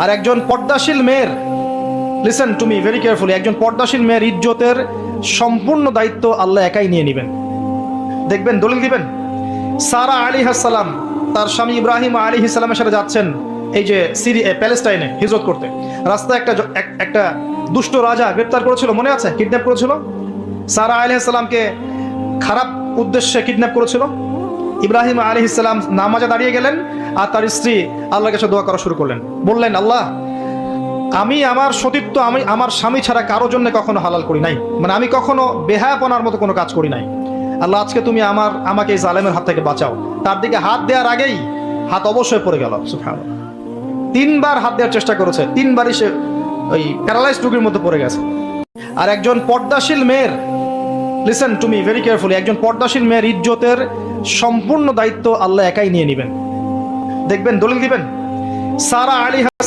আর একজন পর্দাশীল মেয়ের, listen to me very carefully, একজন পর্দাশীল মেয়ের ইজ্জতের সম্পূর্ণ দায়িত্ব আল্লাহ একাই নিয়ে নেবেন। দেখবেন, দলিল দিবেন। সারা আলাইহিস সালাম তার স্বামী ইব্রাহিম আলাইহিস সালামের সাথে যাচ্ছেন এই যে প্যালেস্টাইনে হিজরত করতে। রাস্তায় একটা দুষ্ট রাজা গ্রেপ্তার করেছিল, মনে আছে? কিডন্যাপ করেছিল। সারা আলাইহিস সালামকে খারাপ উদ্দেশ্যে কিডন্যাপ করেছিল। ইব্রাহিম আলাইহিস সালাম নামাজে দাঁড়িয়ে গেলেন আর তার স্ত্রী আল্লাহর কাছে দোয়া করা শুরু করলেন। বললেন, আল্লাহ, আমি আমার সতীত্ব আমি আমার স্বামী ছাড়া কারোর জন্য কখনো হালাল করি নাই, মানে আমি কখনো বেহায়াপনার মতো কোনো কাজ করি নাই। আল্লাহ, আজকে তুমি আমাকে এই জালেমের হাত থেকে বাঁচাও। তার দিকে হাত দেওয়ার আগেই হাত অবশ্যই পড়ে গেল। সুবহানাল্লাহ। 3 বার হাত দেওয়ার চেষ্টা করেছে, 3 বারই সে ওই প্যারালাইজড রোগীর মতো পড়ে গেছে। আর একজন পর্দাশীল মেয়ের, listen to me very carefully, একজন পর্দাশীল মেয়ের ইজ্জতের সম্পূর্ণ দায়িত্ব আল্লাহ একাই নিয়ে নেবেন। দেখবেন, দলিল দিবেন। সারা আলাইহিস